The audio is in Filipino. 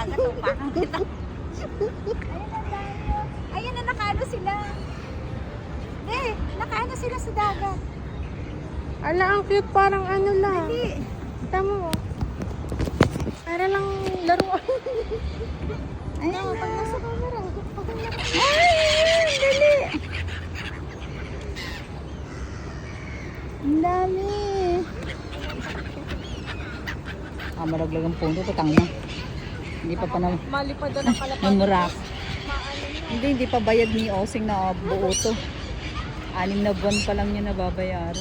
dagat. Pakakita. Ayan na, nakaano sila. Nakaano sila sa dagat. Ala, ang cute. Parang ano lang. Dali. Kita mo. Para lang laruan. Ayan na. Pag nasa camera. Ay, dali. Ang dami. Maraglag ang puno. Patang na. Hindi pa na. Malipad na ng kalapag. Mamurak. Hindi pa bayad ni Osing na buo to. 6 na buwan pa lang niya nababayaran.